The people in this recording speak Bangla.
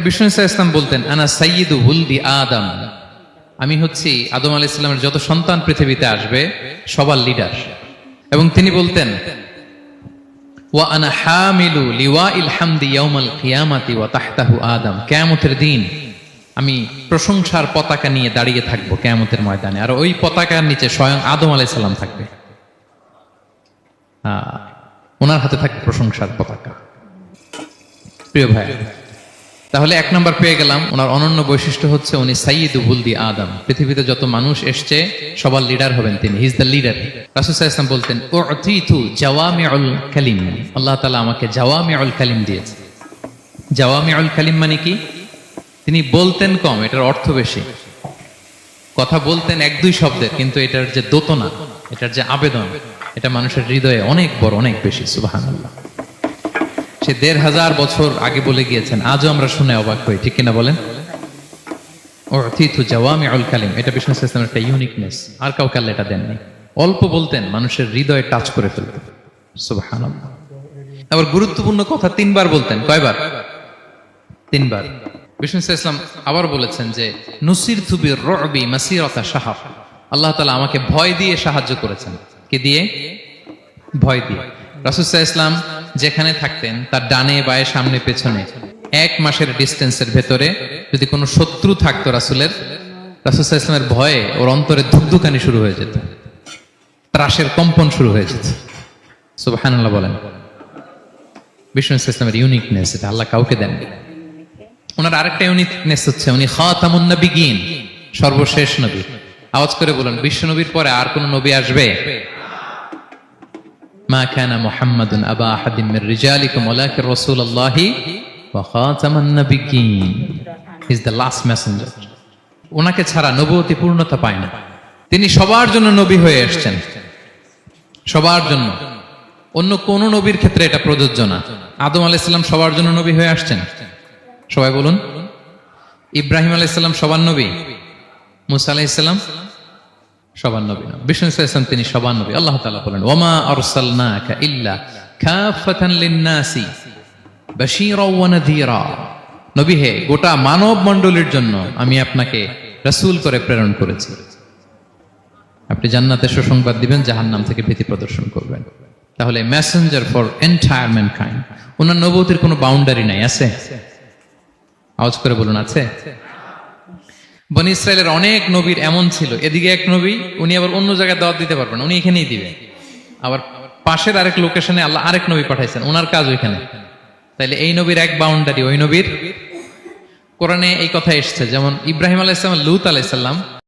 বিষ্ণু ইসলাম বলতেন, আনা সাইয়্যিদু হুলদি আদম, আমি হচ্ছি আদম আলাইহিস সালামের যত সন্তান পৃথিবীতে আসবে সবার লিডার। এবং তিনি বলতেন, ওয়া আনা হামিলু লিওয়াইল হামদি ইয়াউমাল কিয়ামাতি ওয়া তাহতাহু আদম, কিয়ামতের দিন আমি প্রশংসার পতাকা নিয়ে দাঁড়িয়ে থাকবো কিয়ামতের ময়দানে, আর ওই পতাকার নিচে স্বয়ং আদম আলাইহিস সালাম থাকবে, ওনার হাতে থাকবে প্রশংসার পতাকা। প্রিয় ভাই, তাহলে এক নম্বর পেয়ে গেলাম, ওনার অনন্য বৈশিষ্ট্য হচ্ছে উনি সাইয়্যিদু বুলদি আদম, পৃথিবীতে যত মানুষ এসছে সবার লিডার হবেন তিনি, হি ইজ দ্য লিডার। রাসূল সাল্লাল্লাহু আলাইহি ওয়াসাল্লাম বলতেন, উতিতু জাওয়ামিউল কালিম, আল্লাহ তাআলা আমাকে জাওয়ামিউল কালিম দিয়েছে। জাওয়ামিউল কালিম মানে কি? তিনি বলতেন কম, এটার অর্থ বেশি। কথা বলতেন এক দুই শব্দের, কিন্তু এটার যে দোতনা, এটার যে আবেদন, এটা মানুষের হৃদয়ে অনেক বড়, অনেক বেশি। সুবহানাল্লাহ। সে ১৫০০ বছর আগে বলে গিয়েছেন, আজও আমরা শুনে অবাক হই, ঠিক কিনা বলেন? উতিতু জাওয়ামিউল কালিম, এটা বিষ্ণু ইসলামের একটা ইউনিকনেস, আর কাউকে আল্লাহ এটা দেননি। অল্প বলতেন, মানুষের হৃদয়ে টাচ করে ফেলতেন। সুবহানাল্লাহ। আবার গুরুত্বপূর্ণ কথা ৩ বার বলতেন। কয়বার? ৩ বার। বিষ্ণু ইসলাম আবার বলেছেন যে নুসিরতু বির-রু'বি মাসিরাতা শাহর, আল্লাহ তাআলা আমাকে ভয় দিয়ে সাহায্য করেছেন। কি দিয়ে? ভয় দিয়ে। রাসূল সাল্লাল্লাহু আলাইহি ওয়াসাল্লাম যেখানে থাকতেন তার ডানে বায়ে সামনে পেছনে 1 মাসের ডিস্টেন্সের ভেতরে যদি কোনো শত্রু থাকতো রাসূলের, রাসূল সাল্লাল্লাহু আলাইহি ওয়াসাল্লামের ভয়ে ওর অন্তরে ধুকধুকানি শুরু হয়ে যেত, ত্রাসের কম্পন শুরু হয়ে যেত। সুবহানাল্লাহ বলেন। বিষ্ণু ইসলামের ইউনিকনেস, এটা আল্লাহ কাউকে দেননি। ওনার আরেকটা ইউনিকনেস হচ্ছে উনি খাতামুন নবিয়্যিন, সর্বশেষ নবী। আওয়াজ করে বলুন, বিশ্ব নবীর পরে আর কোন নবী আসবে? মা কানা মুহাম্মাদুন আবা আহাদিম মির রিজালিকুম ওয়ালাকিন রাসূলুল্লাহি ওয়া খাতামান নবিয়্যিন, he is the last messenger. ওনাকে ছাড়া নবুয়তি পূর্ণতা পায় না। তিনি সবার জন্য নবী হয়ে এসেছেন, সবার জন্য। অন্য কোন নবীর ক্ষেত্রে এটা প্রযোজ্য না। আদম আলাইহিস সালাম সবার জন্য নবী হয়ে আসছেন, সবাই বলুন। ইব্রাহিম আলাইহিস সালাম সবার নবী, মুসা আলাইহিস সালাম সবার নবী না। বিষ্ণু ইসলাম তিনি সবার নবী। আল্লাহ তাআলা বলেন, ওয়ামা আরসালনাকা ইল্লা কাফাতান লিন-নাসি বাশীরাও ওয়া নাযীরা, নবী হে, গোটা মানব মণ্ডলীর জন্য আমি আপনাকে রাসূল করে প্রেরণ করেছি। আপনি জান্নাতের সুসংবাদ দিবেন, জাহান্নাম থেকে ভীতি প্রদর্শন করবেন। তাহলে মেসেঞ্জার ফর এন্টায়ার ম্যানকাইন্ড। ওনার নবুয়তির কোনো বাউন্ডারি নাই, আছে? আওয়াজ করে বলুন, আছে? বনি ইসরায়েলের অনেক নবীর এমন ছিল, এদিকে এক নবী, উনি আবার অন্য জায়গায় দাওয়াত দিতে পারবেন, উনি এখানেই দিবেন। আবার পাশের আরেক লোকেশনে আল্লাহ আরেক নবী পাঠাইছেন, ওনার কাজ ওইখানে। তাইলে এই নবীর এক বাউন্ডারি, ওই নবীর। কোরআনে এই কথা এসছে, যেমন ইব্রাহিম আলাইহিস সালাম, লূত আলাইহিস সালাম